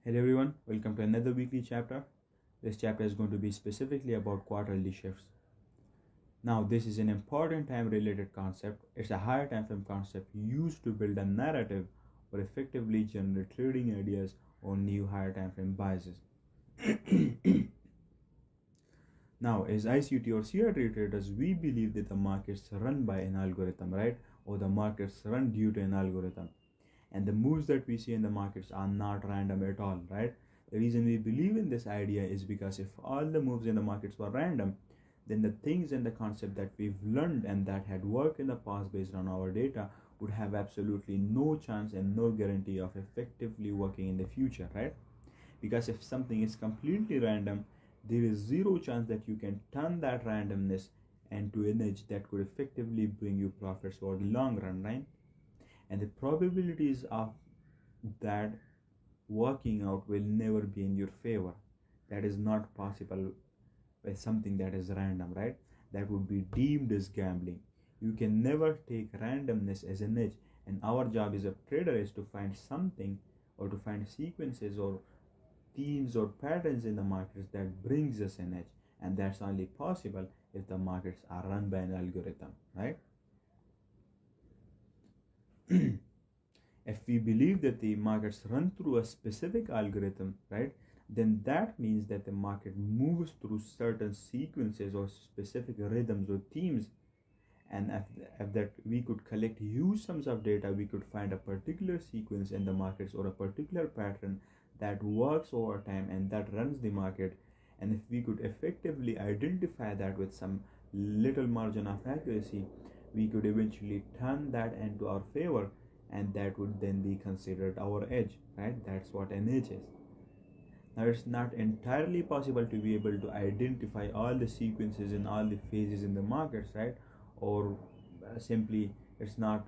Hello everyone, welcome to another weekly chapter. This chapter is going to be specifically about quarterly shifts. Now, this is an important time related concept. It's a higher time frame concept used to build a narrative or effectively generate trading ideas on new higher time frame biases. Now, as ICT or CRT traders, we believe that the markets run by an algorithm, right? Or the markets run due to an algorithm. And the moves that we see in the markets are not random at all, right? The reason we believe in this idea is because if all the moves in the markets were random, then the things and the concept that we've learned and that had worked in the past based on our data would have absolutely no chance and no guarantee of effectively working in the future, right? Because if something is completely random, there is zero chance that you can turn that randomness into an edge that could effectively bring you profits for the long run, right? And the probabilities of that working out will never be in your favor. That is not possible with something that is random, right? That would be deemed as gambling. You can never take randomness as an edge, and our job as a trader is to find something or to find sequences or themes or patterns in the markets that brings us an edge, and that's only possible if the markets are run by an algorithm, right? If we believe that the markets run through a specific algorithm, right, then that means that the market moves through certain sequences or specific rhythms or themes. And if that we could collect huge sums of data, we could find a particular sequence in the markets or a particular pattern that works over time and that runs the market. And if we could effectively identify that with some little margin of accuracy, we could eventually turn that into our favor, and that would then be considered our edge, right? That's what an edge is. Now, it's not entirely possible to be able to identify all the sequences and all the phases in the markets, right? Or simply it's not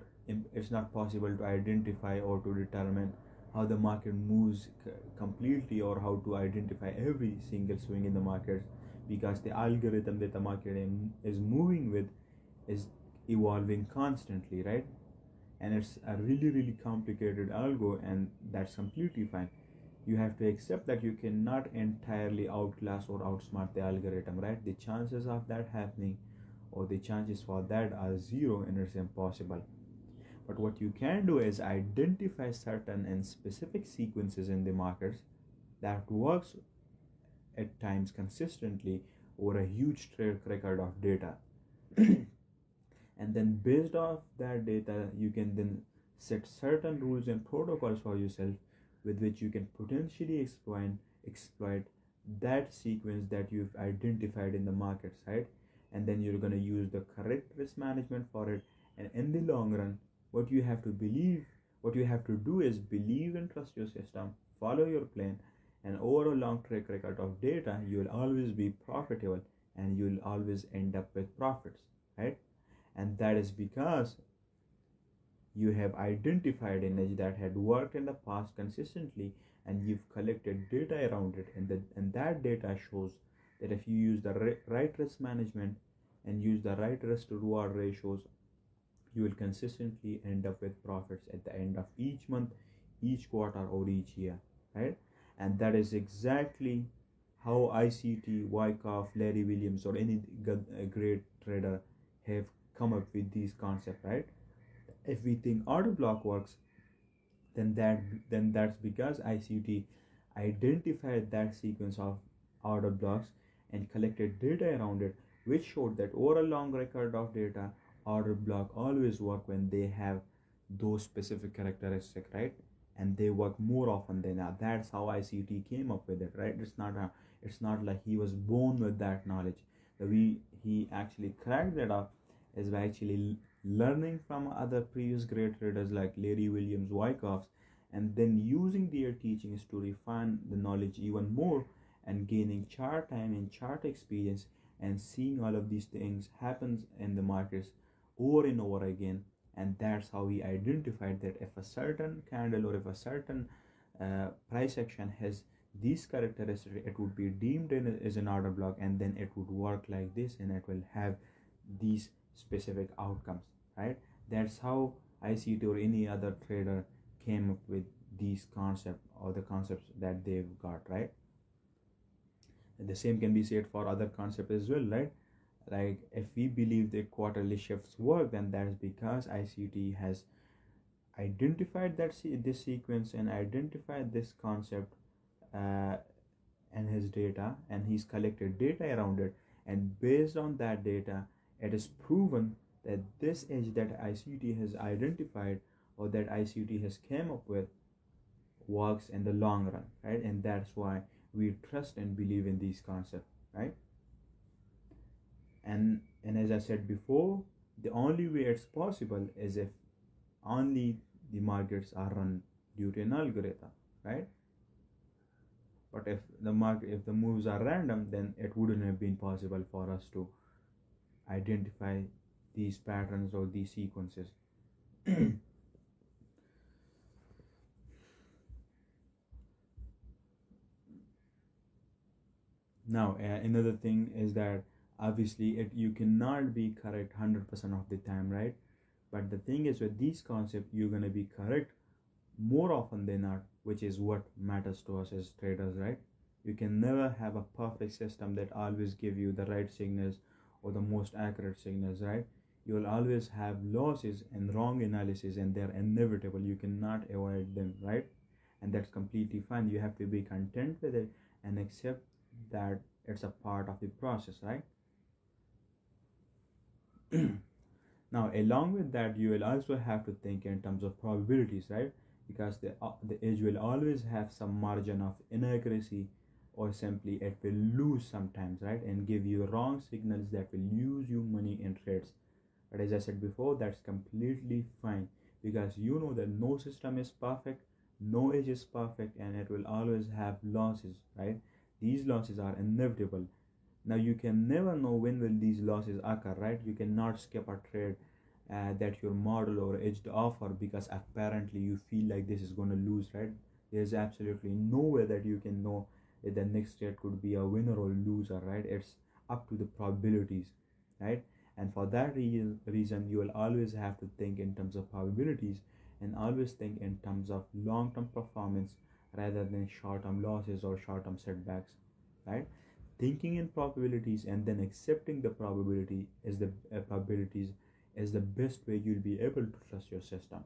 possible to identify or to determine how the market moves completely, or how to identify every single swing in the markets, because the algorithm that the market is moving with is evolving constantly, right? And it's a really complicated algo, and that's completely fine. You have to accept that you cannot entirely outclass or outsmart the algorithm, right? The chances of that happening, or the chances for that, are zero, and it's impossible. But what you can do is identify certain and specific sequences in the markets that works at times consistently over a huge track record of data. And then based off that data, you can then set certain rules and protocols for yourself with which you can potentially exploit that sequence that you've identified in the market side. And then you're going to use the correct risk management for it. And in the long run, what you have to do is believe and trust your system, follow your plan, and over a long track record of data, you'll always be profitable and you'll always end up with profits, right? And that is because you have identified an edge that had worked in the past consistently, and you've collected data around it, and that data shows that if you use the right risk management and use the right risk to reward ratios, you will consistently end up with profits at the end of each month, each quarter, or each year, right? And that is exactly how ICT, Wyckoff, Larry Williams, or any great trader have come up with these concepts, right? If we think order block works, then that's because ICT identified that sequence of order blocks and collected data around it, which showed that over a long record of data, order block always work when they have those specific characteristics, right? And they work more often than not. That's how ICT came up with it, right? It's not like he was born with that knowledge. He actually cracked that up is by actually learning from other previous great traders like Larry Williams, Wyckoffs, and then using their teachings to refine the knowledge even more, and gaining chart time and chart experience, and seeing all of these things happens in the markets over and over again. And that's how we identified that if a certain candle or if a certain price action has these characteristics, it would be deemed as an order block, and then it would work like this, and it will have these specific outcomes, right? That's how ICT or any other trader came up with these concepts or the concepts that they've got, right? And the same can be said for other concepts as well, right? Like if we believe that quarterly shifts work, then that is because ICT has identified that this sequence and identified this concept and his data, and he's collected data around it, and based on that data it is proven that this edge that ICT has identified or that ICT has came up with works in the long run, right? And that's why we trust and believe in these concepts, right? And as I said before, the only way it's possible is if only the markets are run due to an algorithm, right? But if the moves are random, then it wouldn't have been possible for us to identify these patterns or these sequences. Now, another thing is that obviously you cannot be correct 100% of the time, right? But the thing is, with these concepts, you're going to be correct more often than not, which is what matters to us as traders, right? You can never have a perfect system that always give you the right signals or the most accurate signals, right? You will always have losses and wrong analysis, and they're inevitable. You cannot avoid them, right? And that's completely fine. You have to be content with it and accept that it's a part of the process, right? Now, along with that, you will also have to think in terms of probabilities, right? Because the edge will always have some margin of inaccuracy, or simply it will lose sometimes, right? And give you wrong signals that will lose you money in trades. But as I said before, that's completely fine, because you know that no system is perfect, no edge is perfect, and it will always have losses, right? These losses are inevitable. Now you can never know when will these losses occur, right? You cannot skip a trade that your model or edged offer because apparently you feel like this is going to lose, right? There's absolutely no way that you can know that the next trade could be a winner or loser, right? It's up to the probabilities, right? And for that reason, you will always have to think in terms of probabilities and always think in terms of long-term performance rather than short-term losses or short-term setbacks, right? Thinking in probabilities and then accepting the probability is the probabilities is the best way you'll be able to trust your system.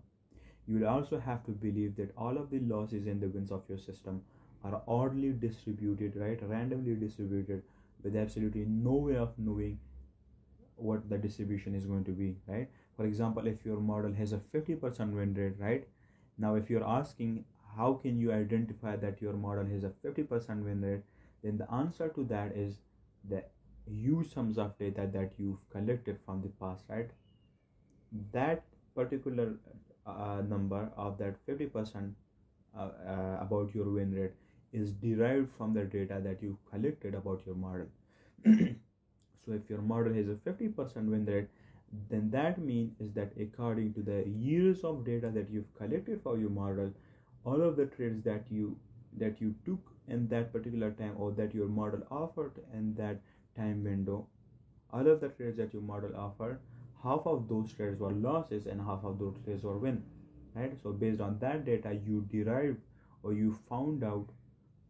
You will also have to believe that all of the losses and the wins of your system are oddly distributed, right? Randomly distributed, with absolutely no way of knowing what the distribution is going to be, right? For example, if your model has a 50% win rate, right? Now, if you're asking how can you identify that your model has a 50% win rate, then the answer to that is the huge sums of data that you've collected from the past, right? That particular number of that 50% about your win rate is derived from the data that you collected about your model. So if your model has a 50% win rate, then that means is that according to the years of data that you've collected for your model, all of the trades that you took in that particular time or that your model offered in that time window, all of the trades that your model offered, half of those trades were losses and half of those trades were win, right? So based on that data, you derived or you found out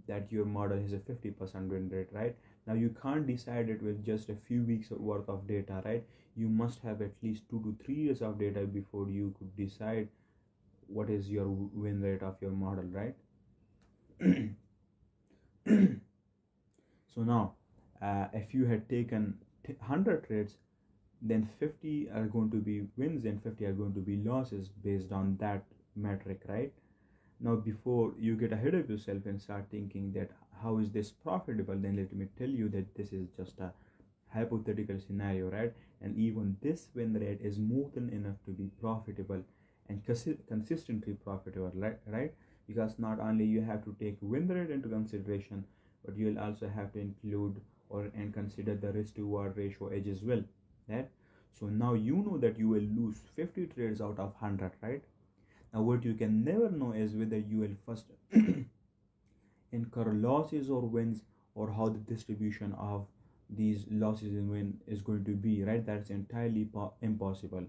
that your model has a 50% win rate, right? Now you can't decide it with just a few weeks worth of data, right? You must have at least 2 to 3 years of data before you could decide what is your win rate of your model, right? So now if you had taken 100 trades, then 50 are going to be wins and 50 are going to be losses based on that metric, right? Now before you get ahead of yourself and start thinking that how is this profitable, then let me tell you that this is just a hypothetical scenario, right? And even this win rate is more than enough to be profitable and consistently profitable, right? Because not only you have to take win rate into consideration, but you will also have to include and consider the risk to reward ratio edge as well, right? So now you know that you will lose 50 trades out of 100, right? Now what you can never know is whether you will first incur losses or wins, or how the distribution of these losses and win is going to be, right? That's entirely impossible,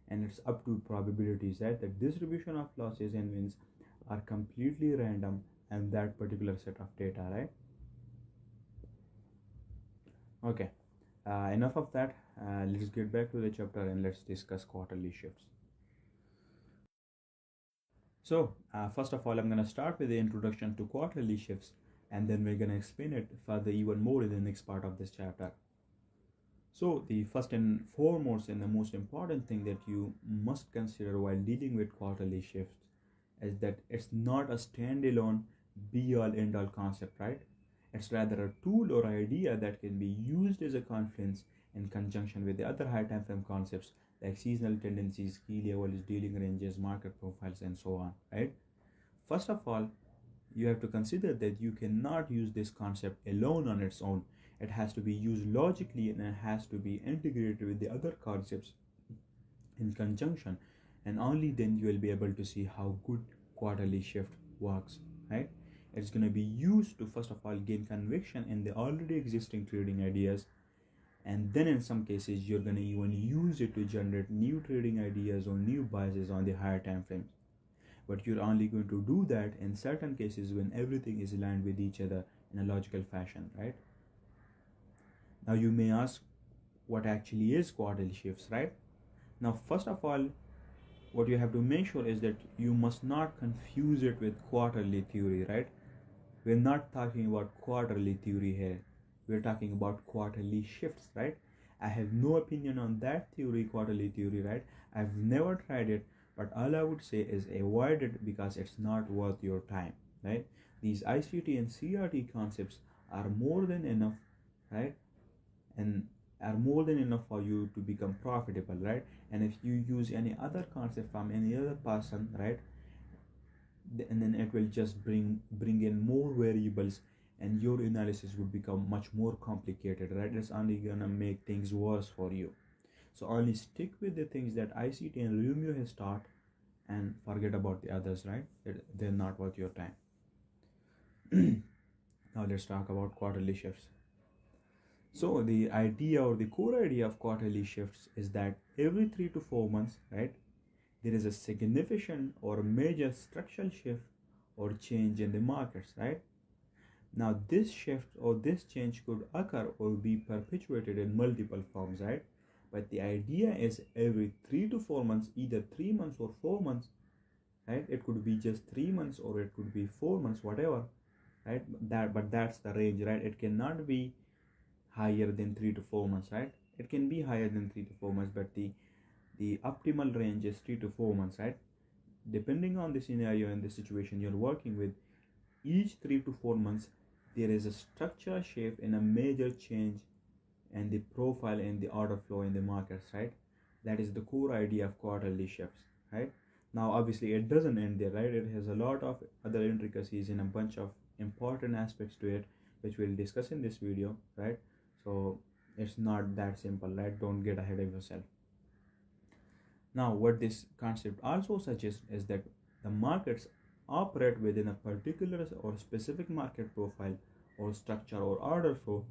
and it's up to probabilities, right? The distribution of losses and wins are completely random and that particular set of data, right? Okay, enough of that. Let's get back to the chapter and let's discuss quarterly shifts. So first of all, I'm going to start with the introduction to quarterly shifts, and then we're going to explain it further even more in the next part of this chapter. So the first and foremost and the most important thing that you must consider while dealing with quarterly shifts is that it's not a standalone be-all end-all concept, right? It's rather a tool or idea that can be used as a confluence in conjunction with the other high time frame concepts like seasonal tendencies, key levels, dealing ranges, market profiles, and so on, right? First of all, you have to consider that you cannot use this concept alone on its own. It has to be used logically and it has to be integrated with the other concepts in conjunction, and only then you will be able to see how good quarterly shift works, right? It's going to be used to first of all gain conviction in the already existing trading ideas, and then in some cases you're going to even use it to generate new trading ideas or new biases on the higher time frames. But you're only going to do that in certain cases when everything is aligned with each other in a logical fashion, right? Now you may ask, what actually is quarterly shifts, right? Now first of all, what you have to make sure is that you must not confuse it with quarterly theory, right? We're not talking about quarterly theory here. We're talking about quarterly shifts, right? I have no opinion on that theory, quarterly theory, right? I've never tried it, but all I would say is avoid it because it's not worth your time, right? These ICT and CRT concepts are more than enough, right? And are more than enough for you to become profitable, right? And if you use any other concept from any other person, right, and then it will just bring in more variables and your analysis would become much more complicated, right? It's only gonna make things worse for you. So only stick with the things that ICT and Romeo has taught and forget about the others, right? They're not worth your time. Now let's talk about quarterly shifts. So the idea or the core idea of quarterly shifts is that every 3 to 4 months, right, there is a significant or major structural shift or change in the markets, right? Now this shift or this change could occur or be perpetuated in multiple forms, right? But the idea is every 3 to 4 months, either 3 months or 4 months, right? It could be just 3 months or it could be 4 months, whatever, right? But that's the range, right? It cannot be higher than 3 to 4 months, right? It can be higher than 3 to 4 months, but the optimal range is 3 to 4 months, right? Depending on the scenario and the situation you're working with, each 3 to 4 months there is a structural shift and a major change in the profile and the order flow in the markets, right? That is the core idea of quarterly shifts, right? Now obviously it doesn't end there, right? It has a lot of other intricacies and a bunch of important aspects to it which we'll discuss in this video, right? So it's not that simple, right? Don't get ahead of yourself. Now what this concept also suggests is that the markets operate within a particular or specific market profile or structure or order flow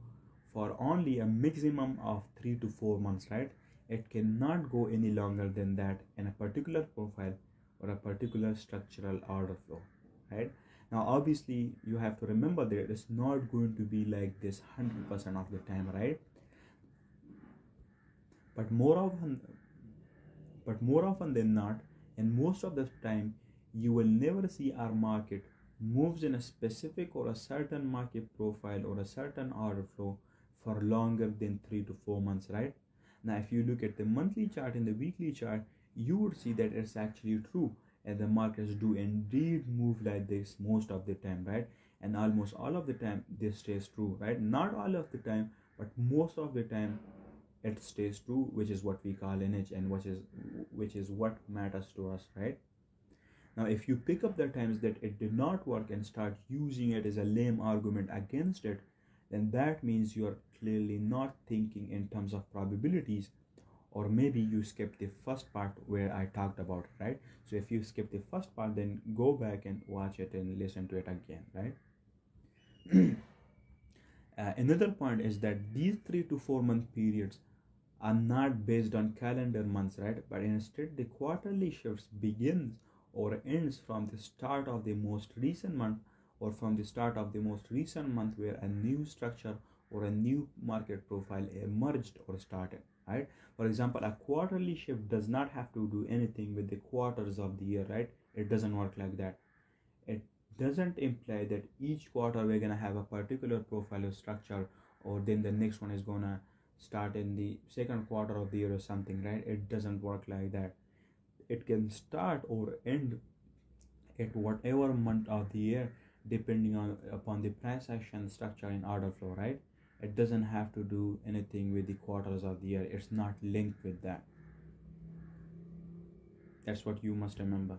for only a maximum of 3 to 4 months, right? It cannot go any longer than that in a particular profile or a particular structural order flow, right? Now obviously you have to remember that it's not going to be like this 100% of the time, right? But more often than not, and most of the time, you will never see our market moves in a specific or a certain market profile or a certain order flow for longer than 3 to 4 months, right? Now if you look at the monthly chart and the weekly chart, you would see that it's actually true, and the markets do indeed move like this most of the time, right? And almost all of the time this stays true, right? Not all of the time, but most of the time it stays true, which is what we call NH, and which is what matters to us, right? Now if you pick up the times that it did not work and start using it as a lame argument against it, then that means you are clearly not thinking in terms of probabilities, or maybe you skipped the first part where I talked about it, right? So if you skip the first part, then go back and watch it and listen to it again, right? Another point is that these 3 to 4 month periods are not based on calendar months, right? But instead the quarterly shifts begins or ends from the start of the most recent month, or from the start of the most recent month where a new structure or a new market profile emerged or started, right? For example, a quarterly shift does not have to do anything with the quarters of the year, right? It doesn't work like that. It doesn't imply that each quarter we're gonna have a particular profile or structure, or then the next one is gonna start in the second quarter of the year or something, right? It doesn't work like that. It can start or end at whatever month of the year, depending on upon the price action structure and order flow, right? It doesn't have to do anything with the quarters of the year. It's not linked with that. That's what you must remember.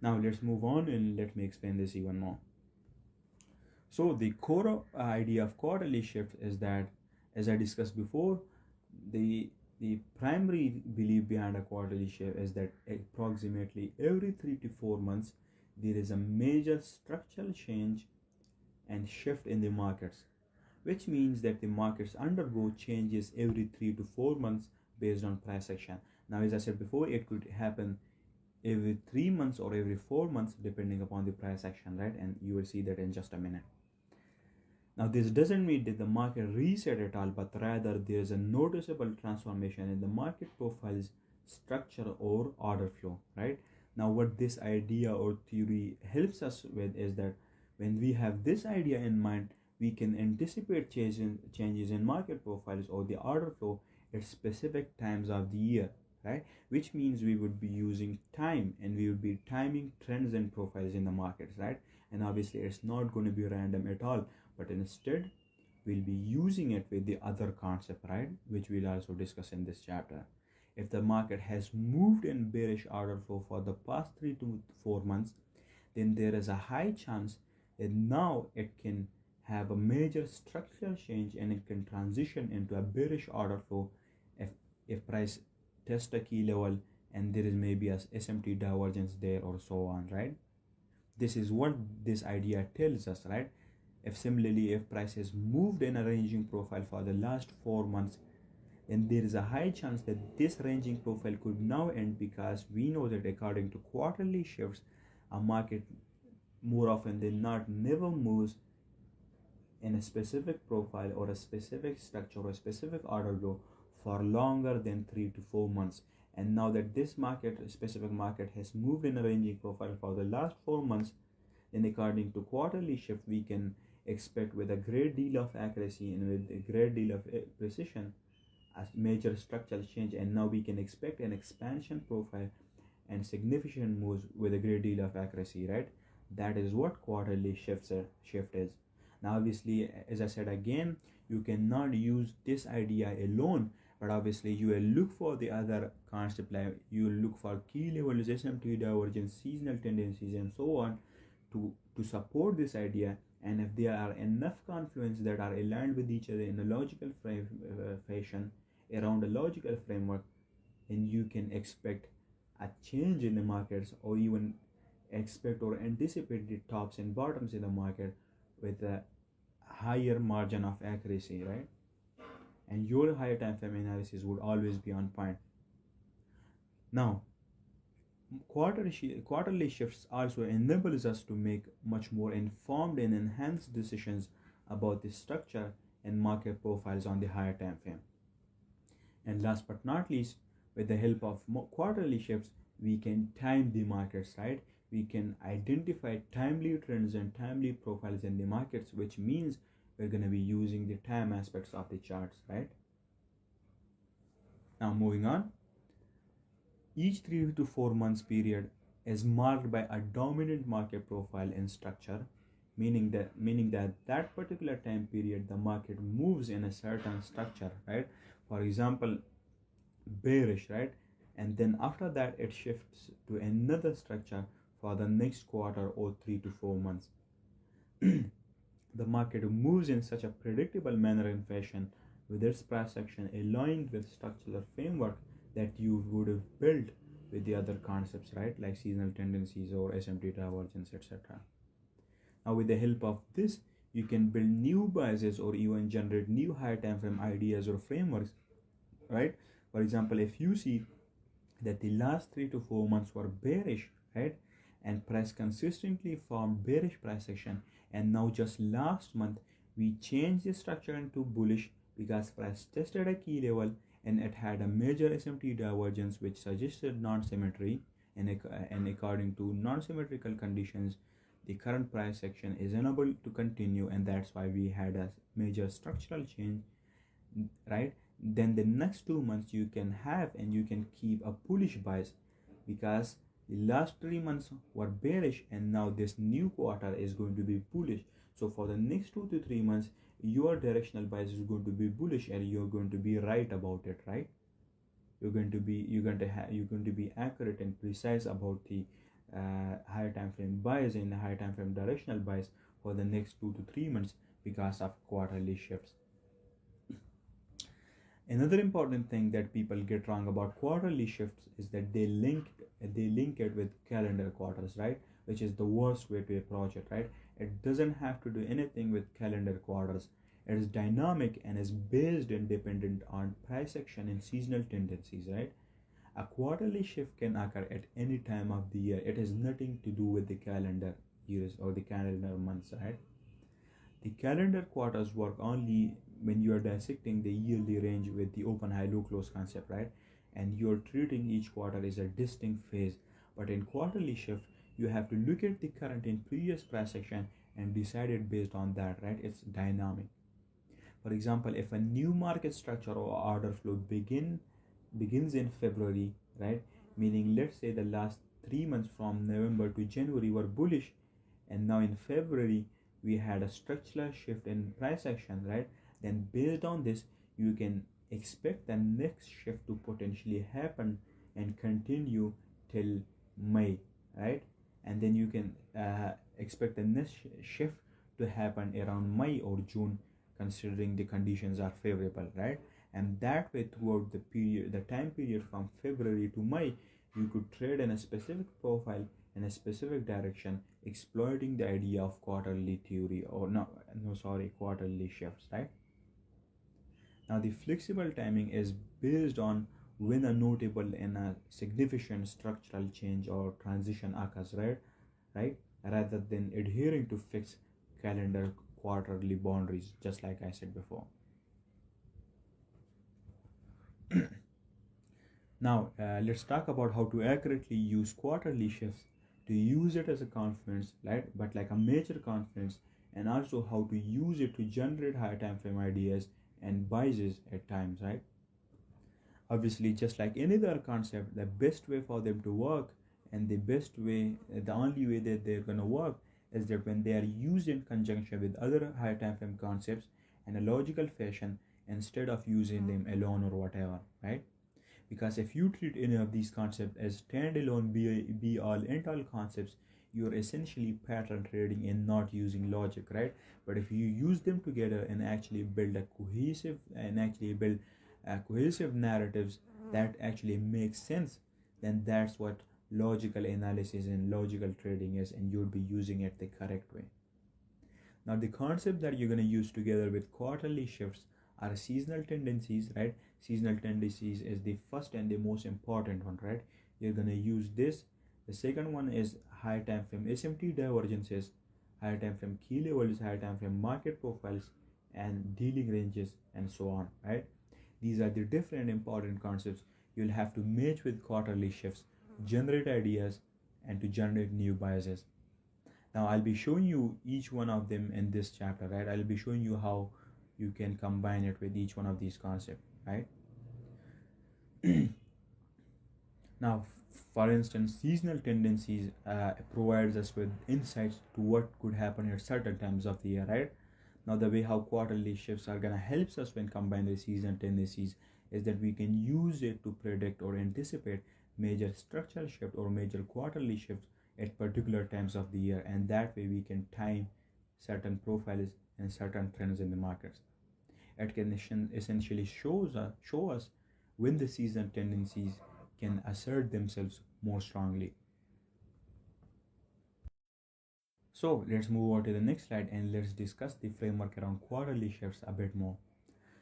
Now let's move on and let me explain this even more. So the core idea of quarterly shift is that, as I discussed before, the primary belief behind a quarterly shift is that approximately every 3 to 4 months there is a major structural change and shift in the markets, which means that the markets undergo changes every 3 to 4 months based on price action. Now, as I said before, it could happen every 3 months or every 4 months depending upon the price action, right? And you will see that in just a minute. Now, this doesn't mean that the market reset at all, but rather there is a noticeable transformation in the market profiles, structure, or order flow, right? Now, what this idea or theory helps us with is that when we have this idea in mind, we can anticipate changes in market profiles or the order flow at specific times of the year, right? Which means we would be using time and we would be timing trends and profiles in the markets, right? And obviously it's not going to be random at all, but instead we'll be using it with the other concept, right? Which we'll also discuss in this chapter. If the market has moved in bearish order flow for the past 3 to 4 months, then there is a high chance that now it can have a major structural change and it can transition into a bearish order flow if price tests a key level and there is maybe a SMT divergence there or so on, right? This is what this idea tells us, right? If similarly, if price has moved in a ranging profile for the last 4 months, then there is a high chance that this ranging profile could now end, because we know that according to quarterly shifts, a market more often than not never moves in a specific profile or a specific structure or a specific order flow for longer than 3 to 4 months. And now that this specific market has moved in a ranging profile for the last 4 months, then according to quarterly shift, we can expect with a great deal of accuracy and with a great deal of precision a major structural change, and now we can expect an expansion profile and significant moves with a great deal of accuracy, right? That is what quarterly shift is. Now obviously, as I said again, you cannot use this idea alone, but obviously you will look for the other concept, like you will look for key levels, SMT divergence, seasonal tendencies, and so on to support this idea. And if there are enough confluence that are aligned with each other in a logical fashion around a logical framework, then you can expect a change in the markets, or even expect or anticipate the tops and bottoms in the market with a higher margin of accuracy, right? And your higher time frame analysis would always be on point. Now, quarterly shifts also enables us to make much more informed and enhanced decisions about the structure and market profiles on the higher time frame. And last but not least, with the help of quarterly shifts, we can time the markets, right? We can identify timely trends and timely profiles in the markets, which means we're going to be using the time aspects of the charts, right? Now moving on, each 3 to 4 months period is marked by a dominant market profile and structure, meaning that particular time period the market moves in a certain structure, right? For example, bearish, right? And then after that it shifts to another structure for the next quarter or 3 to 4 months. The market moves in such a predictable manner and fashion, with its price action aligned with structural framework that you would have built with the other concepts, right? Like seasonal tendencies or SMT divergence, etc. Now with the help of this, you can build new biases or even generate new higher time frame ideas or frameworks, right? For example, if you see that the last 3 to 4 months were bearish, right? And price consistently formed bearish price action, and now just last month we changed the structure into bullish because price tested a key level and it had a major SMT divergence which suggested non-symmetry, and according to non-symmetrical conditions the current price action is unable to continue, and that's why we had a major structural change, right? Then the next 2 months you can have and you can keep a bullish bias because the last 3 months were bearish and now this new quarter is going to be bullish. So for the next 2 to 3 months your directional bias is going to be bullish and you're going to be right about it, right? You're going to be accurate and precise about the higher time frame bias and the higher time frame directional bias for the next 2 to 3 months because of quarterly shifts. Another important thing that people get wrong about quarterly shifts is that they link it with calendar quarters, right? Which is the worst way to approach it, right? It doesn't have to do anything with calendar quarters. It is dynamic and is based and dependent on price action and seasonal tendencies, right? A quarterly shift can occur at any time of the year. It has nothing to do with the calendar years or the calendar months, right? The calendar quarters work only when you are dissecting the yearly range with the open high low close concept, right? And you're treating each quarter as a distinct phase. But in quarterly shift, you have to look at the current and previous price action and decide it based on that, right? It's dynamic. For example, if a new market structure or order flow begins in February, right? Meaning, let's say the last 3 months from November to January were bullish, and now in February we had a structural shift in price action, right? Then based on this, you can expect the next shift to potentially happen and continue till May, right? And then you can expect the next shift to happen around May or June, considering the conditions are favorable, right? And that way throughout the time period from February to May, you could trade in a specific profile in a specific direction, exploiting the idea of quarterly theory or quarterly shifts, right? Now the flexible timing is based on when a notable and a significant structural change or transition occurs, right? Rather than adhering to fixed calendar quarterly boundaries, just like I said before. Now let's talk about how to accurately use quarterly shifts to use it as a confidence, right? But like a major confidence, and also how to use it to generate higher time frame ideas and biases at times, right? Obviously, just like any other concept, the best way for them to work and the only way that they're going to work is that when they are used in conjunction with other higher time frame concepts in a logical fashion instead of using them alone or whatever, right? Because if you treat any of these concepts as standalone be all end all concepts, you're essentially pattern trading and not using logic, right? But if you use them together and actually build cohesive narratives that actually make sense, then that's what logical analysis and logical trading is, and you'll be using it the correct way. Now the concept that you're going to use together with quarterly shifts are seasonal tendencies, right? Seasonal tendencies is the first and the most important one, right? You're going to use this. The second one is high time frame SMT divergences, high time frame key levels, high time frame market profiles, and dealing ranges, and so on, right? These are the different important concepts you'll have to match with quarterly shifts, generate ideas, and to generate new biases. Now I'll be showing you each one of them in this chapter, right? I'll be showing you how you can combine it with each one of these concepts, right? Now, for instance, seasonal tendencies provides us with insights to what could happen at certain times of the year, right? Now, the way how quarterly shifts are going to help us when combined with seasonal tendencies is that we can use it to predict or anticipate major structural shift or major quarterly shifts at particular times of the year, and that way we can time certain profiles and certain trends in the markets. It can essentially show us when the seasonal tendencies can assert themselves more strongly. So let's move on to the next slide and let's discuss the framework around quarterly shifts a bit more.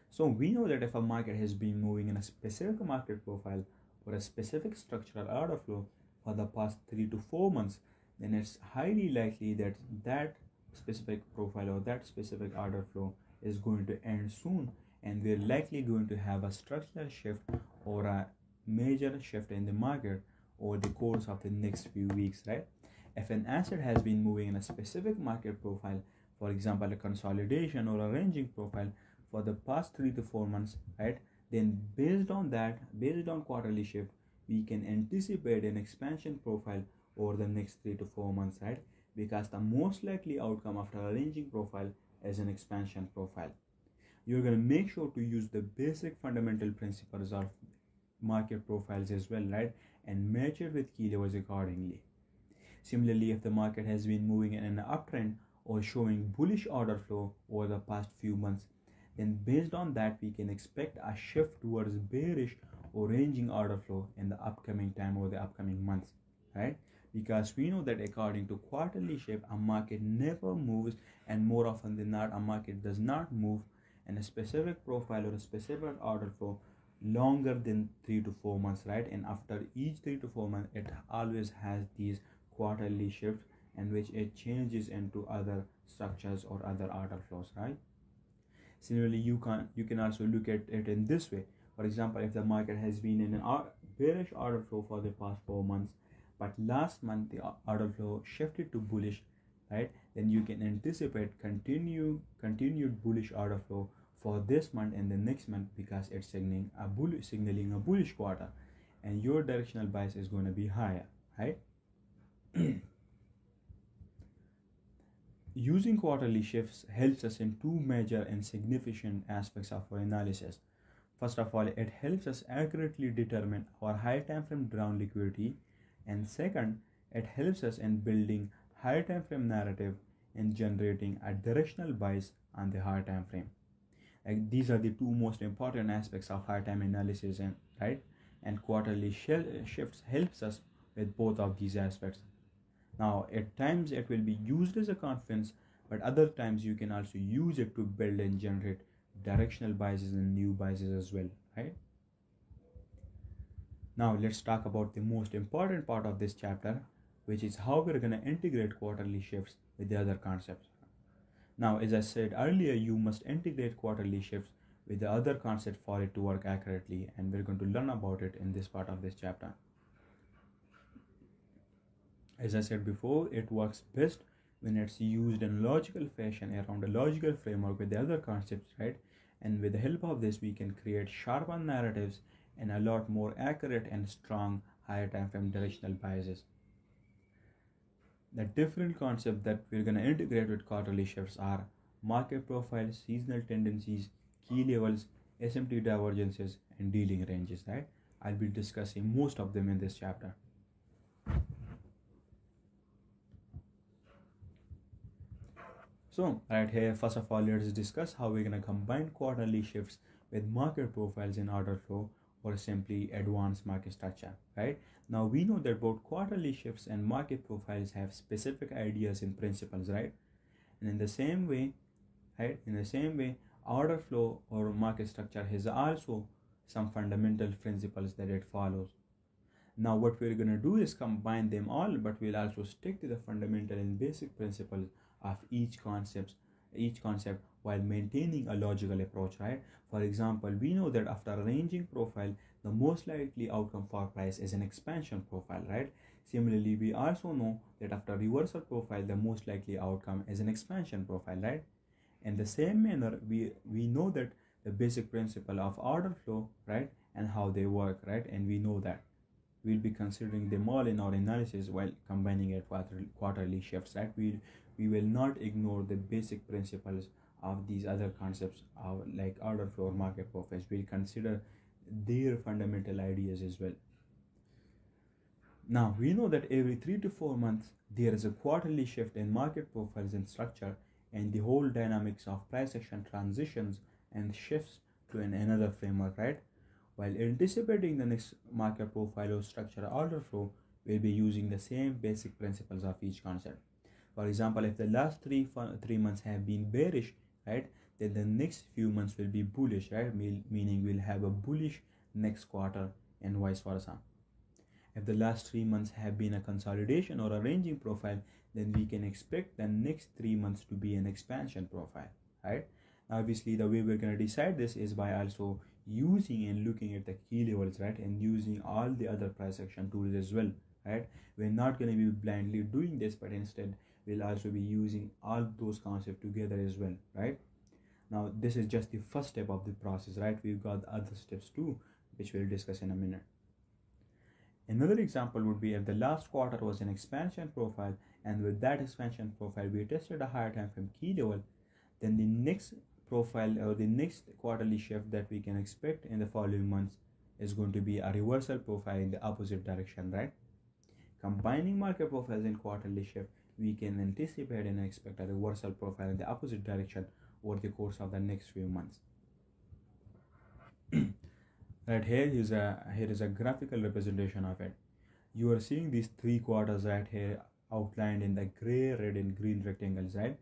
So we know that if a market has been moving in a specific market profile or a specific structural order flow for the past 3 to 4 months, then it's highly likely that that specific profile or that specific order flow is going to end soon, and we're likely going to have a structural shift or a major shift in the market over the course of the next few weeks, right? If an asset has been moving in a specific market profile, for example a consolidation or a ranging profile for the past 3 to 4 months, right, then based on quarterly shift, we can anticipate an expansion profile over the next 3 to 4 months, right? Because the most likely outcome after a ranging profile is an expansion profile. You're going to make sure to use the basic fundamental principles of market profiles as well, right, and match it with key levels accordingly. Similarly, if the market has been moving in an uptrend or showing bullish order flow over the past few months, then based on that we can expect a shift towards bearish or ranging order flow in the upcoming time or the upcoming months, right? Because we know that according to quarterly shift, a market never moves, and more often than not a market does not move in a specific profile or a specific order flow longer than 3 to 4 months, right? And after each 3 to 4 months it always has these quarterly shifts in which it changes into other structures or other order flows, right? Similarly, you can also look at it in this way. For example, if the market has been in a bearish order flow for the past 4 months, but last month the order flow shifted to bullish, right, then you can anticipate continued bullish order flow for this month and the next month, because it's signaling a bullish quarter, and your directional bias is going to be higher, right? Using quarterly shifts helps us in two major and significant aspects of our analysis. First of all, it helps us accurately determine our high time frame drawn liquidity, and second, it helps us in building high time frame narrative and generating a directional bias on the high time frame. These are the two most important aspects of high time analysis, and right, and quarterly shifts helps us with both of these aspects. Now, at times it will be used as a confidence, but other times you can also use it to build and generate directional biases and new biases as well, right? Now, let's talk about the most important part of this chapter, which is how we're going to integrate quarterly shifts with the other concepts. Now, as I said earlier, you must integrate quarterly shifts with the other concept for it to work accurately, and we're going to learn about it in this part of this chapter. As I said before, it works best when it's used in logical fashion around a logical framework with the other concepts, right? And with the help of this, we can create sharper narratives and a lot more accurate and strong higher time frame directional biases. The different concepts that we're going to integrate with quarterly shifts are market profiles, seasonal tendencies, key levels, SMT divergences, and dealing ranges, right? I'll be discussing most of them in this chapter. So, right here, first of all, let's discuss how we're going to combine quarterly shifts with market profiles in order flow, or simply advanced market structure, right? Now, we know that both quarterly shifts and market profiles have specific ideas and principles, right? And in the same way, order flow or market structure has also some fundamental principles that it follows. Now, what we're going to do is combine them all, but we'll also stick to the fundamental and basic principles of each concept while maintaining a logical approach, right? For example, we know that after a ranging profile, the most likely outcome for price is an expansion profile, right? Similarly, we also know that after reversal profile, the most likely outcome is an expansion profile, right? In the same manner, we know that the basic principle of order flow, right, and how they work, right? And we know that we'll be considering them all in our analysis while combining it with quarterly shifts, right? We will not ignore the basic principles of these other concepts like order flow or market profiles. We'll consider their fundamental ideas as well. Now, we know that every 3 to 4 months there is a quarterly shift in market profiles and structure, and the whole dynamics of price action transitions and shifts to another framework, right? While anticipating the next market profile or structure order flow, we'll be using the same basic principles of each concept. For example, if the last three months have been bearish, right, then the next few months will be bullish, right? Meaning we'll have a bullish next quarter and vice versa. If the last 3 months have been a consolidation or a ranging profile, then we can expect the next 3 months to be an expansion profile, right? Obviously, the way we're going to decide this is by also using and looking at the key levels, right? And using all the other price action tools as well, right? We're not going to be blindly doing this, but instead we'll also be using all those concepts together as well, right? Now, this is just the first step of the process, right? We've got other steps too, which we'll discuss in a minute. Another example would be if the last quarter was an expansion profile, and with that expansion profile we tested a higher time frame key level, then the next profile or the next quarterly shift that we can expect in the following months is going to be a reversal profile in the opposite direction, right? Combining market profiles in quarterly shift, we can anticipate and expect a reversal profile in the opposite direction over the course of the next few months. Right, here is a graphical representation of it. You are seeing these 3 quarters right here outlined in the gray, red and green rectangles, right?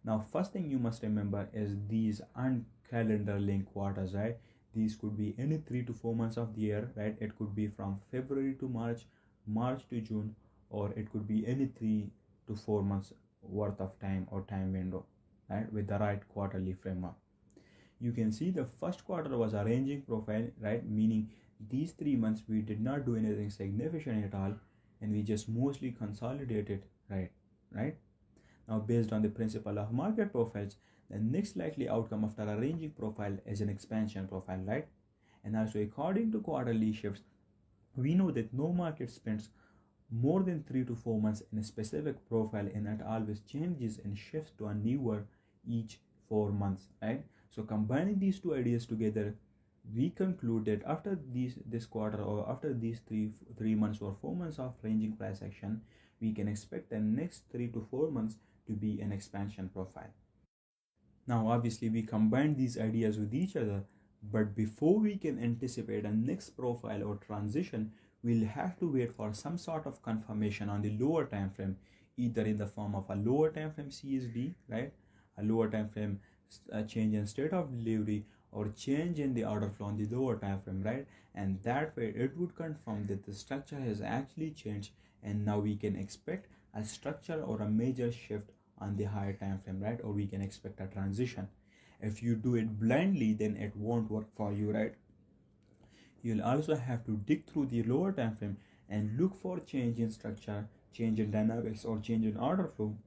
Now, first thing you must remember is these uncalendar linked quarters, right? These could be any 3 to 4 months of the year, right? It could be from February to March, March to June, or it could be any 3 to 4 months worth of time or time window, right? With the right quarterly framework. You can see the first quarter was a ranging profile, right? Meaning these 3 months we did not do anything significant at all, and we just mostly consolidated, right? Now, based on the principle of market profiles, the next likely outcome after a ranging profile is an expansion profile, right? And also, according to quarterly shifts, we know that no market spends more than 3 to 4 months in a specific profile, and it always changes and shifts to a newer each 4 months, right? So combining these two ideas together, we conclude that after this quarter or after these three months or 4 months of ranging price action, we can expect the next 3 to 4 months to be an expansion profile. Now, obviously, we combine these ideas with each other, but before we can anticipate a next profile or transition, we'll have to wait for some sort of confirmation on the lower time frame, either in the form of a lower time frame CSD, right? A lower time frame change in state of delivery, or change in the order flow on the lower time frame, right? And that way it would confirm that the structure has actually changed, and now we can expect a structure or a major shift on the higher time frame, right? Or we can expect a transition. If you do it blindly, then it won't work for you, right? You'll also have to dig through the lower time frame and look for change in structure, change in dynamics, or change in order flow,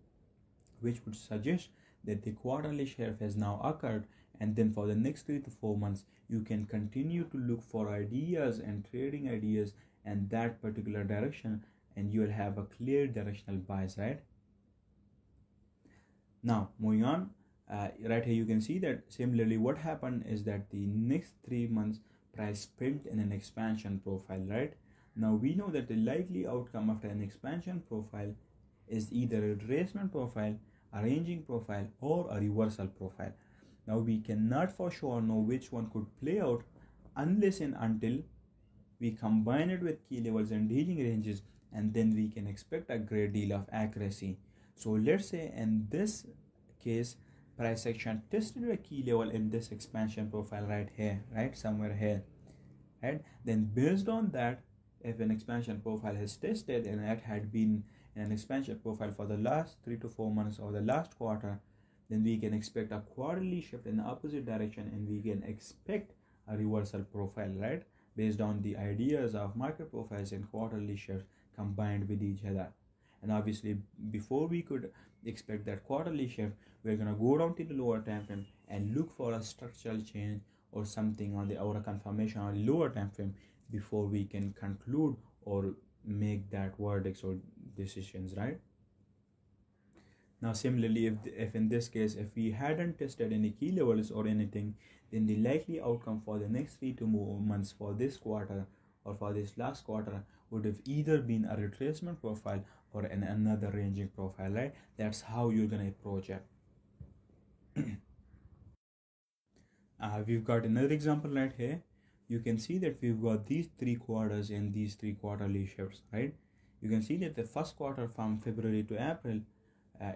which would suggest that the quarterly shift has now occurred. And then for the next 3 to 4 months, you can continue to look for ideas and trading ideas in that particular direction, and you will have a clear directional bias, right? Now, moving on, right here you can see that similarly what happened is that the next 3 months price spent in an expansion profile, right? Now we know that the likely outcome after an expansion profile is either a retracement profile, a ranging profile, or a reversal profile. Now we cannot for sure know which one could play out unless and until we combine it with key levels and dealing ranges, and then we can expect a great deal of accuracy. So let's say in this case, price action tested a key level in this expansion profile right here, right, somewhere here, right? Then based on that, if an expansion profile has tested and it had been an expansion profile for the last 3 to 4 months or the last quarter, then we can expect a quarterly shift in the opposite direction, and we can expect a reversal profile, right, based on the ideas of market profiles and quarterly shifts combined with each other. And obviously, before we could expect that quarterly shift, we're going to go down to the lower time frame and look for a structural change or something on the or a confirmation on the lower time frame before we can conclude or make that verdicts or decisions, right? Now, similarly, if in this case, if we hadn't tested any key levels or anything, then the likely outcome for the next 3 to 4 months for this quarter or for this last quarter would have either been a retracement profile or another ranging profile, right? That's how you're going to approach it. We've got another example right here. You can see that we've got these 3 quarters and these 3 quarterly shifts, right? You can see that the first quarter from February to April,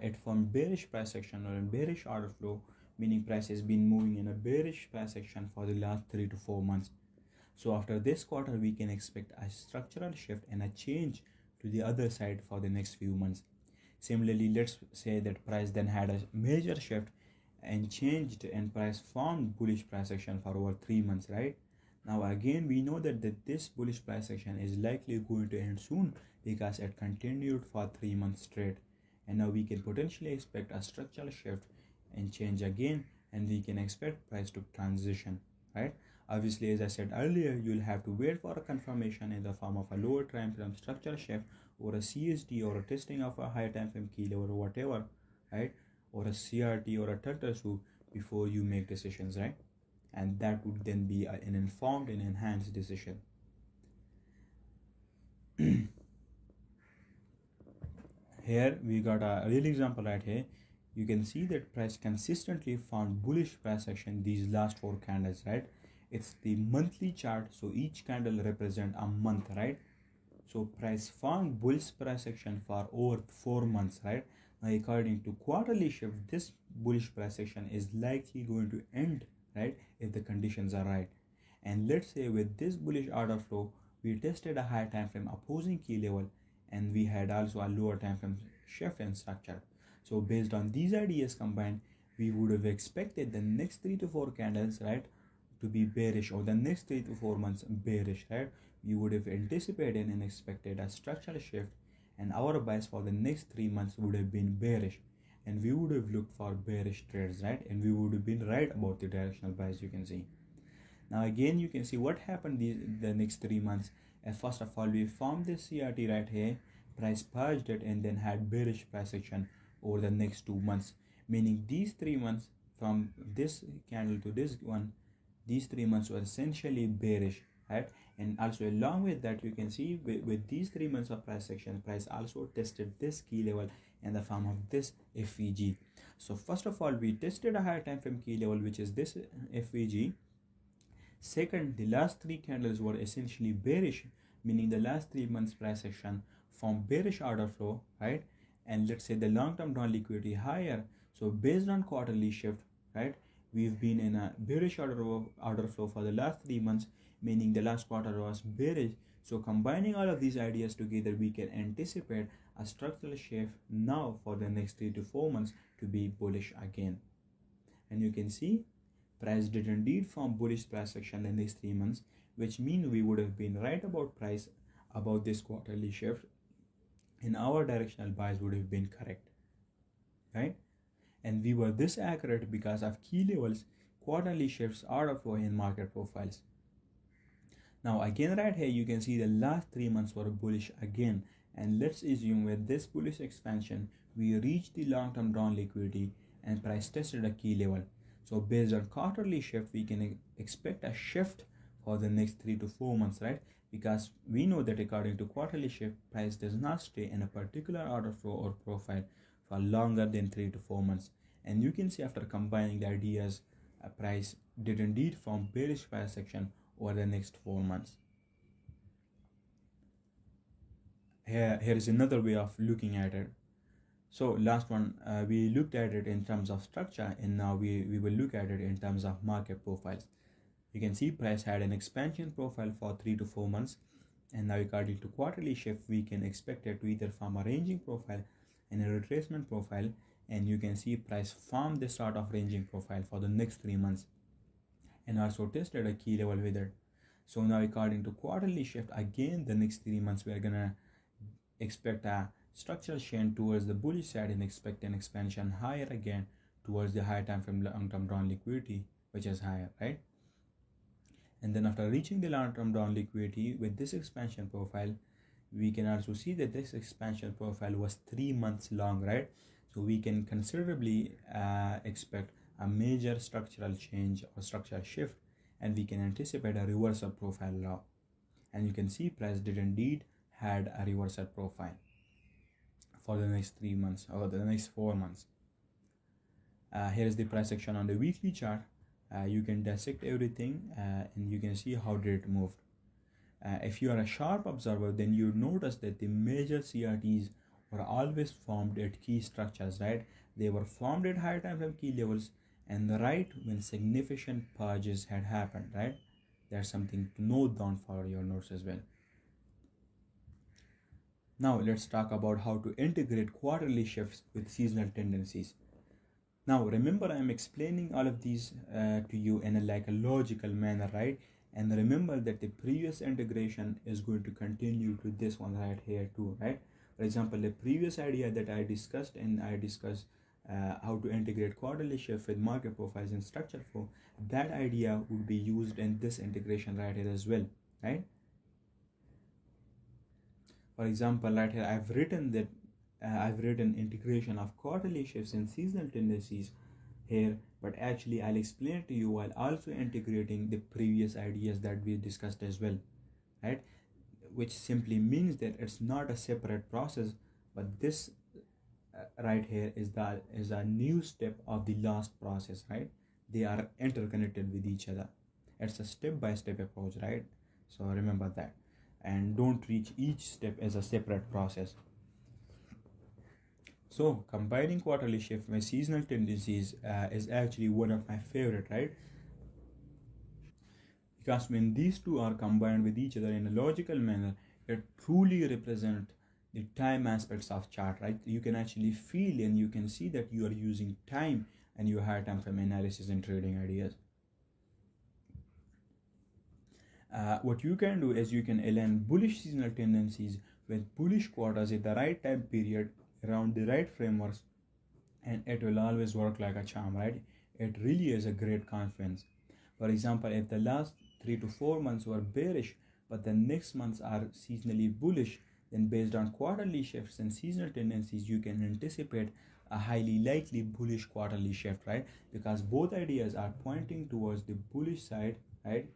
it formed bearish price action or a bearish order flow, meaning price has been moving in a bearish price action for the last 3 to 4 months. So after this quarter, we can expect a structural shift and a change to the other side for the next few months. Similarly, let's say that price then had a major shift and changed, and price formed bullish price action for over 3 months, right? Now again, we know that this bullish price action is likely going to end soon because it continued for 3 months straight. And now we can potentially expect a structural shift and change again, and we can expect price to transition, right? Obviously, as I said earlier, you'll have to wait for a confirmation in the form of a lower time frame structural shift, or a CSD, or a testing of a higher time frame key level, or whatever, right? Or a CRT or a turtle soup before you make decisions, right? And that would then be an informed and enhanced decision. Here we got a real example right here. You can see that price consistently found bullish price action these last 4 candles, right? It's the monthly chart, so each candle represent a month, right? So price found bullish price action for over 4 months, right? Now according to quarterly shift, this bullish price action is likely going to end, right, if the conditions are right. And let's say with this bullish order flow, we tested a higher time frame opposing key level, and we had also a lower time frame shift in structure. So based on these ideas combined, we would have expected the next 3 to 4 candles, right, to be bearish, or the next 3 to 4 months bearish, right? We would have anticipated and expected a structural shift, and our bias for the next 3 months would have been bearish, and we would have looked for bearish trades, right? And we would have been right about the directional bias, you can see. Now again, you can see what happened the next 3 months. First of all, we formed this CRT right here, price purged it, and then had bearish price action over the next 2 months, meaning these 3 months from this candle to this one, these 3 months were essentially bearish, right? And also along with that, you can see with these 3 months of price action, price also tested this key level in the form of this FVG. So first of all, we tested a higher time frame key level, which is this FVG. Second, the last 3 candles were essentially bearish, meaning the last 3 months price action from bearish order flow, right? And let's say the long-term drawn liquidity higher. So based on quarterly shift, right, we've been in a bearish order flow for the last 3 months, meaning the last quarter was bearish. So combining all of these ideas together, we can anticipate a structural shift now for the next 3 to 4 months to be bullish again. And you can see price did indeed form bullish price action in these 3 months, which means we would have been right about price about this quarterly shift, and our directional bias would have been correct, right? And we were this accurate because of key levels, quarterly shifts, order flow, and market profiles. Now again right here, you can see the last 3 months were bullish again, and let's assume with this bullish expansion, we reached the long-term drawn liquidity and price tested a key level. So based on quarterly shift, we can expect a shift for the next 3 to 4 months, right? Because we know that according to quarterly shift, price does not stay in a particular order flow or profile for longer than 3 to 4 months. And you can see after combining the ideas, a price did indeed form bearish price action over the next 4 months. Here is another way of looking at it. So last one, we looked at it in terms of structure, and now we will look at it in terms of market profiles. You can see price had an expansion profile for 3 to 4 months, and now according to quarterly shift, we can expect it to either form a ranging profile and a retracement profile, and you can see price formed this sort of ranging profile for the next 3 months and also tested a key level with it. So now according to quarterly shift, again the next 3 months we are gonna expect a structural chain towards the bullish side and expect an expansion higher again towards the higher time frame long-term drawn liquidity, which is higher, right? And then after reaching the long-term drawn liquidity with this expansion profile, we can also see that this expansion profile was 3 months long, right? So we can considerably expect a major structural change or structural shift, and we can anticipate a reversal profile now. And you can see price did indeed had a reversal profile for the next 3 months or the next 4 months. Here is the price action on the weekly chart. You can dissect everything and you can see how did it moved. If you are a sharp observer, then you notice that the major CRTs were always formed at key structures, right? They were formed at higher time frame key levels and right when significant purges had happened, right? That's something to note down for your notes as well. Now let's talk about how to integrate quarterly shifts with seasonal tendencies. Now remember, I'm explaining all of these to you in a logical manner, right? And remember that the previous integration is going to continue to this one right here too, right? For example, the previous idea that I discussed how to integrate quarterly shift with market profiles in structure flow, that idea would be used in this integration right here as well, right? For example, right here I've written integration of quarterly shifts and seasonal tendencies here, but actually I'll explain it to you while also integrating the previous ideas that we discussed as well, right? Which simply means that it's not a separate process, but this right here is a new step of the last process, right? They are interconnected with each other. It's a step-by-step approach, right? So remember that, and don't treat each step as a separate process. So combining quarterly shift with seasonal tendencies is actually one of my favorite, right? Because when these two are combined with each other in a logical manner, it truly represent the time aspects of chart, right? You can actually feel and you can see that you are using time and you have time from analysis and trading ideas. What you can do is you can align bullish seasonal tendencies with bullish quarters at the right time period around the right frameworks, and it will always work like a charm, right? It really is a great confidence. For example, if the last 3 to 4 months were bearish but the next months are seasonally bullish, then based on quarterly shifts and seasonal tendencies, you can anticipate a highly likely bullish quarterly shift, right? Because both ideas are pointing towards the bullish side, right?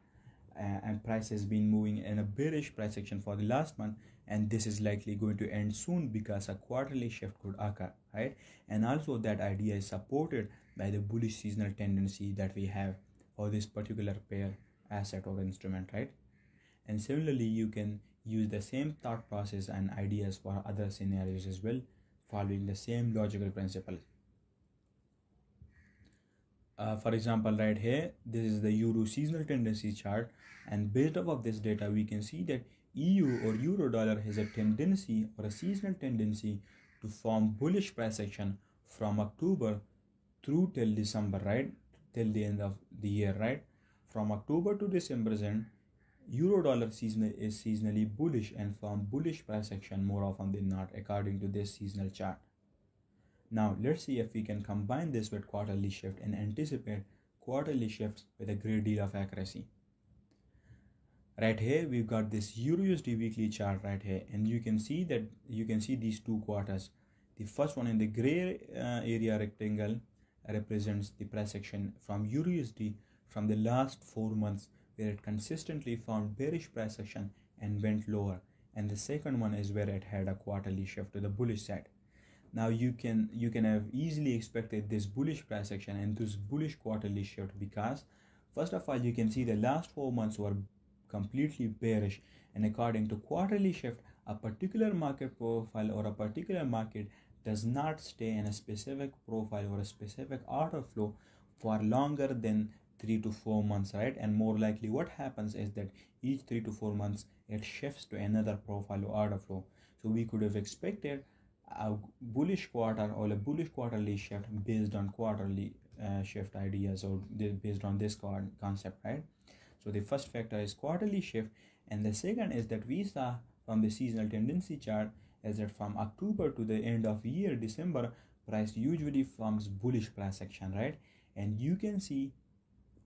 And price has been moving in a bearish price action for the last month, and this is likely going to end soon because a quarterly shift could occur, right? And also that idea is supported by the bullish seasonal tendency that we have for this particular pair, asset or instrument, right? And similarly, you can use the same thought process and ideas for other scenarios as well, following the same logical principles. For example, right here, this is the euro seasonal tendency chart, and based off of this data, we can see that EU or euro dollar has a tendency or a seasonal tendency to form bullish price action from October through till December, right? Till the end of the year, right? From October to December's end, euro dollar is seasonally bullish and form bullish price action more often than not, according to this seasonal chart. Now let's see if we can combine this with quarterly shift and anticipate quarterly shifts with a great deal of accuracy. Right here we've got this EURUSD weekly chart right here, and you can see these two quarters. The first one in the gray area rectangle represents the price action from EURUSD from the last 4 months, where it consistently found bearish price action and went lower, and the second one is where it had a quarterly shift to the bullish side. Now you can have easily expected this bullish price action and this bullish quarterly shift, because first of all, you can see the last 4 months were completely bearish, and according to quarterly shift, a particular market profile or a particular market does not stay in a specific profile or a specific order flow for longer than 3 to 4 months, right? And more likely what happens is that each 3 to 4 months it shifts to another profile or order flow. So we could have expected a bullish quarter or a bullish quarterly shift based on quarterly shift ideas, or based on this concept, right? So the first factor is quarterly shift, and the second is that we saw from the seasonal tendency chart is that from October to the end of year, December, price usually forms bullish price action, right? And you can see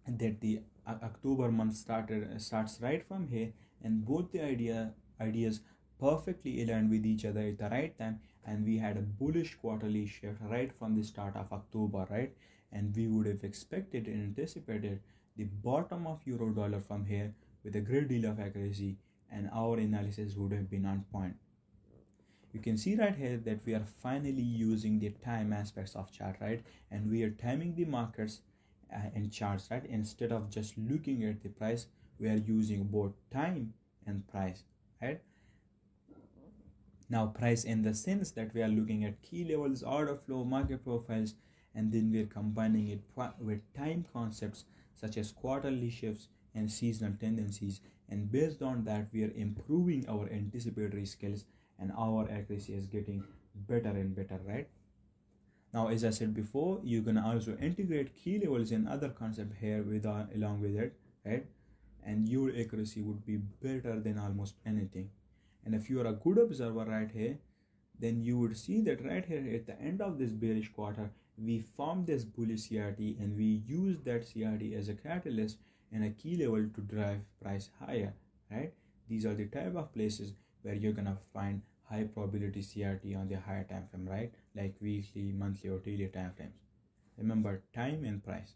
that the October month starts right from here, and both the ideas perfectly aligned with each other at the right time, and we had a bullish quarterly shift right from the start of October, right? And we would have expected and anticipated the bottom of euro dollar from here with a great deal of accuracy, and our analysis would have been on point. You can see right here that we are finally using the time aspects of chart, right? And we are timing the markets in charts, right? Instead of just looking at the price, we are using both time and price, right? Now price in the sense that we are looking at key levels, order flow, market profiles, and then we are combining it with time concepts such as quarterly shifts and seasonal tendencies, and based on that we are improving our anticipatory skills and our accuracy is getting better and better, right? Now, as I said before, you can also integrate key levels and other concepts here along with it, right? And your accuracy would be better than almost anything. And if you are a good observer right here, then you would see that right here at the end of this bearish quarter, we formed this bullish CRT and we use that CRT as a catalyst and a key level to drive price higher, right? These are the type of places where you're gonna find high probability CRT on the higher time frame, right? Like weekly, monthly, or daily time frames. Remember, time and price.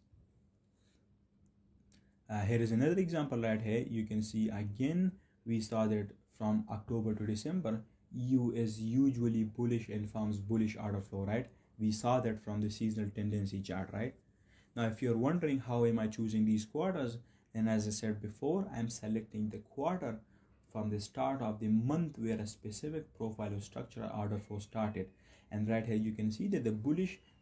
Here is another example right here. You can see again, we saw that from October to December, EU is usually bullish and forms bullish order flow, right? We saw that from the seasonal tendency chart, right? Now, if you're wondering how am I choosing these quarters, then as I said before, I'm selecting the quarter from the start of the month where a specific profile of structural order flow started. And right here you can see that the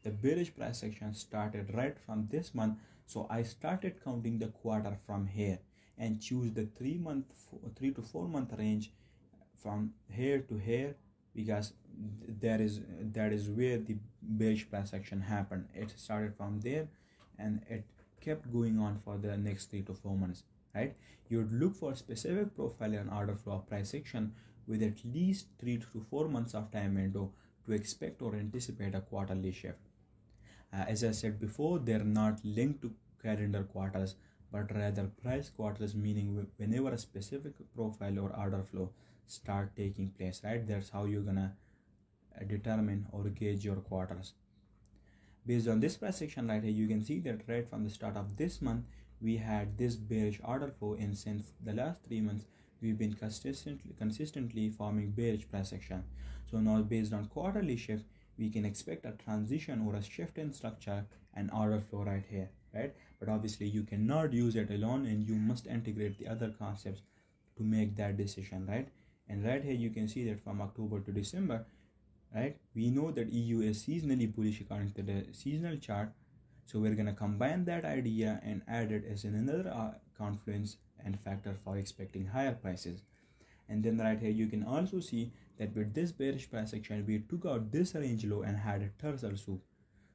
bearish price action started right from this month. So I started counting the quarter from here and choose the 3 to 4 month range from here to here, because that is where the bearish price action happened. It started from there and it kept going on for the next 3 to 4 months, right? You would look for a specific profile and order flow of price action with at least 3 to 4 months of time window to expect or anticipate a quarterly shift. As I said before, they're not linked to calendar quarters, but rather price quarters, meaning whenever a specific profile or order flow start taking place, right? That's how you're gonna determine or gauge your quarters. Based on this price action right here, you can see that right from the start of this month, we had this bearish order flow, and since the last 3 months, we've been consistently forming bearish price action. So now based on quarterly shift, we can expect a transition or a shift in structure and order flow right here, right? But obviously you cannot use it alone and you must integrate the other concepts to make that decision, right? And right here you can see that from October to December, right, we know that EU is seasonally bullish according to the seasonal chart. So we're going to combine that idea and add it as another confluence and factor for expecting higher prices. And then right here you can also see that with this bearish price action, we took out this range low and had a turtle soup.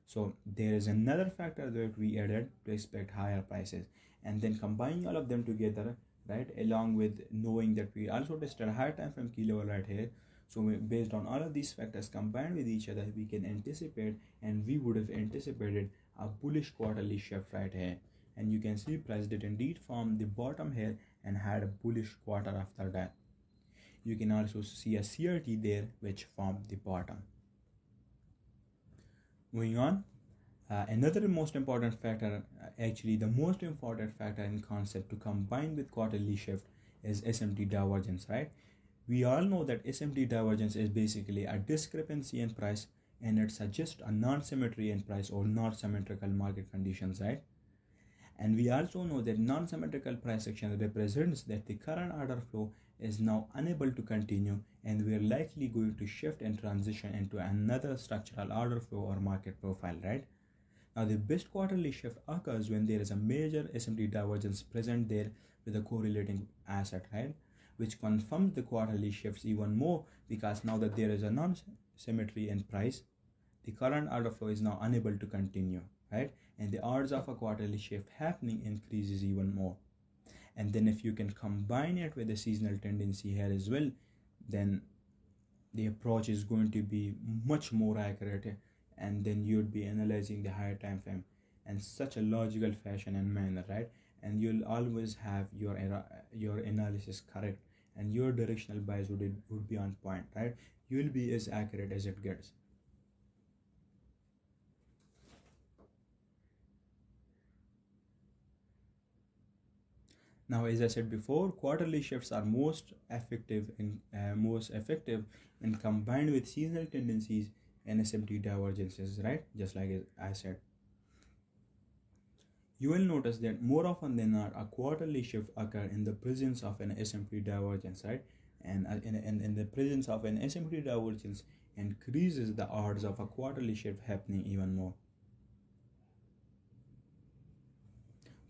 So there is another factor that we added to expect higher prices, and then combining all of them together, right, along with knowing that we also tested a higher time frame key level right here. So based on all of these factors combined with each other, we can anticipate, and we would have anticipated a bullish quarterly shift right here. And you can see price did indeed form the bottom here and had a bullish quarter after that. You can also see a CRT there which formed the bottom. Moving on, another most important factor, actually the most important factor in concept to combine with quarterly shift is SMT divergence, right? We all know that SMT divergence is basically a discrepancy in price, and it suggests a non-symmetry in price or non-symmetrical market conditions, right? And we also know that non-symmetrical price action represents that the current order flow is now unable to continue, and we are likely going to shift and transition into another structural order flow or market profile, right? Now the best quarterly shift occurs when there is a major SMT divergence present there with a correlating asset, right? Which confirms the quarterly shifts even more, because now that there is a non-symmetry in price, the current order flow is now unable to continue, right? And the odds of a quarterly shift happening increases even more. And then if you can combine it with the seasonal tendency here as well, then the approach is going to be much more accurate, and then you'd be analyzing the higher time frame in such a logical fashion and manner, right? And you'll always have your analysis correct, and your directional bias would be on point, right? You'll be as accurate as it gets. Now, as I said before, quarterly shifts are most effective when combined with seasonal tendencies and SMT divergences, right? Just like I said. You will notice that more often than not, a quarterly shift occurs in the presence of an SMT divergence, right? And in the presence of an SMT divergence increases the odds of a quarterly shift happening even more.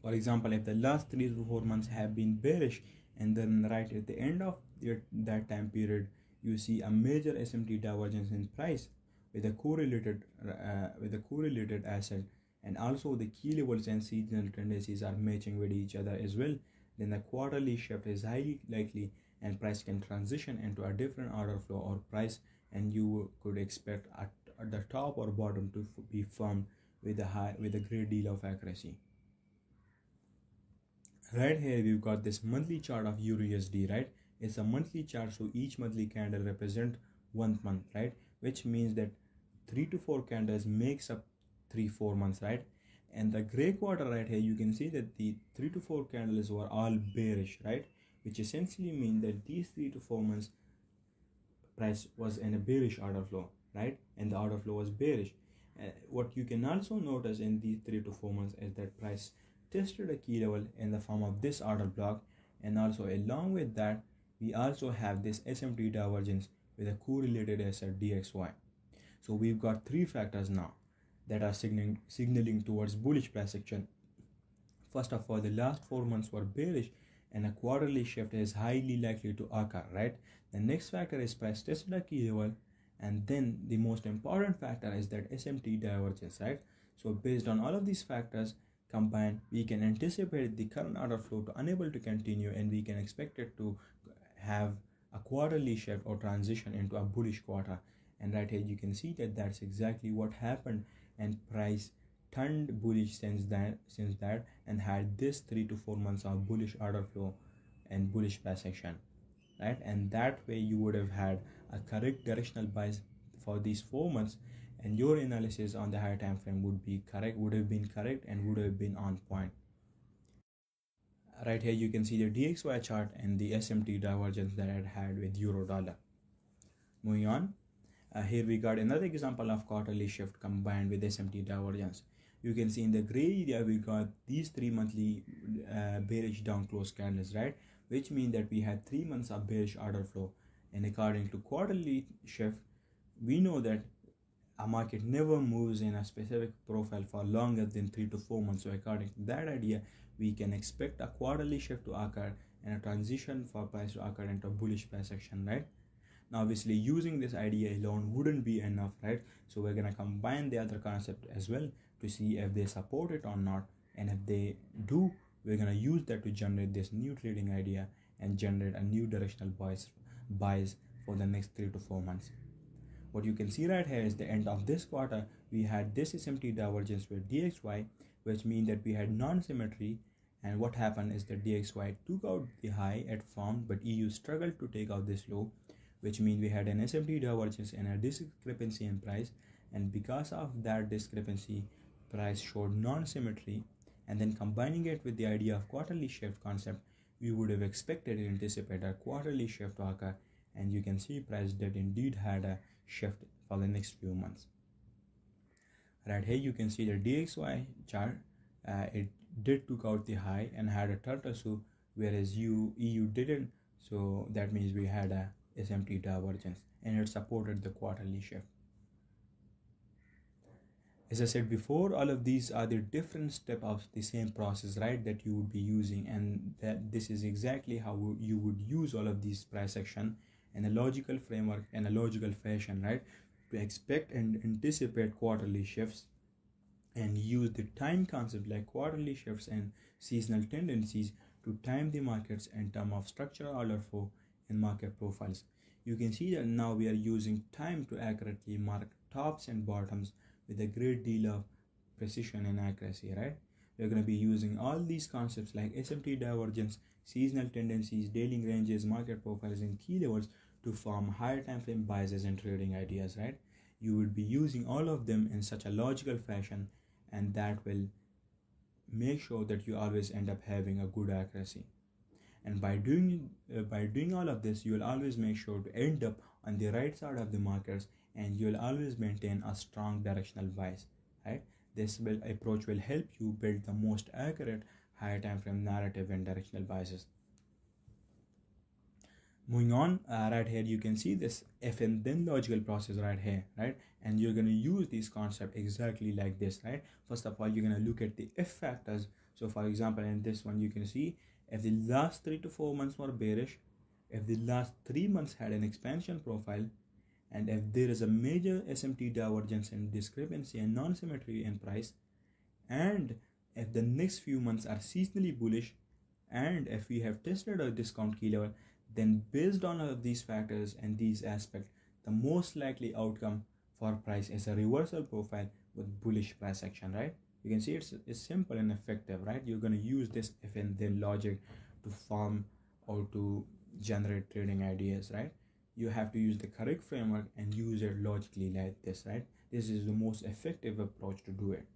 For example, if the last 3 to 4 months have been bearish, and then right at the end of that time period, you see a major SMT divergence in price with a correlated asset, and also the key levels and seasonal tendencies are matching with each other as well, then the quarterly shift is highly likely, and price can transition into a different order flow or price, and you could expect at the top or bottom to be formed with a great deal of accuracy. Right here we've got this monthly chart of EURUSD, right? It's a monthly chart, so each monthly candle represents 1 month, right? Which means that 3 to 4 candles makes up 3-4 months, right? And the gray quarter right here, you can see that the 3 to 4 candles were all bearish, right? Which essentially means that these 3 to 4 months price was in a bearish order flow, right? And the order flow was bearish. What you can also notice in these 3 to 4 months is that price tested a key level in the form of this order block, and also along with that we also have this SMT divergence with a correlated asset DXY. So we've got 3 factors now that are signaling towards bullish price action. First of all, the last 4 months were bearish, and a quarterly shift is highly likely to occur, right? The next factor is price tested a key level, and then the most important factor is that SMT divergence, right? So based on all of these factors combined, we can anticipate the current order flow to unable to continue, and we can expect it to have a quarterly shift or transition into a bullish quarter. And right here you can see that that's exactly what happened, and price turned bullish since that and had this 3 to 4 months of bullish order flow and bullish price action, right? And that way you would have had a correct directional bias for these 4 months, and your analysis on the higher time frame would have been correct and would have been on point. Right here you can see the DXY chart and the SMT divergence that I had with euro dollar. Moving on, here we got another example of quarterly shift combined with SMT divergence. You can see in the gray area we got these 3 monthly bearish down close candles, right? Which means that we had 3 months of bearish order flow, and according to quarterly shift, we know that a market never moves in a specific profile for longer than 3 to 4 months. So according to that idea, we can expect a quarterly shift to occur and a transition for price to occur into bullish price action, right? Now obviously using this idea alone wouldn't be enough, right? So we're going to combine the other concept as well to see if they support it or not, and if they do, we're going to use that to generate this new trading idea and generate a new directional buys for the next 3 to 4 months. What you can see right here is the end of this quarter, we had this SMT divergence with DXY, which means that we had non-symmetry, and what happened is that DXY took out the high it formed, but EU struggled to take out this low, which means we had an SMT divergence and a discrepancy in price, and because of that discrepancy, price showed non-symmetry, and then combining it with the idea of quarterly shift concept, we would have expected and anticipated a quarterly shift to occur, and you can see price did indeed had a shift for the next few months. Right here you can see the DXY chart, it did took out the high and had a tortoise, whereas EU didn't, so that means we had a SMT divergence and it supported the quarterly shift. As I said before, all of these are the different steps of the same process, right, that you would be using, and that this is exactly how you would use all of these price action in a logical framework and a logical fashion, right, to expect and anticipate quarterly shifts and use the time concept like quarterly shifts and seasonal tendencies to time the markets in terms of structural order flow and market profiles. You can see that now we are using time to accurately mark tops and bottoms with a great deal of precision and accuracy, right? We're going to be using all these concepts like SMT divergence, seasonal tendencies, daily ranges, market profiles, and key levels to form higher time frame biases and trading ideas, right? You will be using all of them in such a logical fashion, and that will make sure that you always end up having a good accuracy. And by doing all of this, you will always make sure to end up on the right side of the markets, and you will always maintain a strong directional bias, right? This approach will help you build the most accurate higher time frame narrative and directional biases. Moving on, right here you can see this if and then logical process right here, right? And you're going to use this concept exactly like this, right? First of all, you're going to look at the if factors. So for example, in this one you can see if the last 3 to 4 months were bearish, if the last 3 months had an expansion profile, and if there is a major SMT divergence and discrepancy and non-symmetry in price, and if the next few months are seasonally bullish, and if we have tested a discount key level, then based on all of these factors and these aspects, the most likely outcome for price is a reversal profile with bullish price action, right? You can see it's simple and effective, right? You're going to use this if and then logic to form or to generate trading ideas, right? You have to use the correct framework and use it logically like this, right? This is the most effective approach to do it.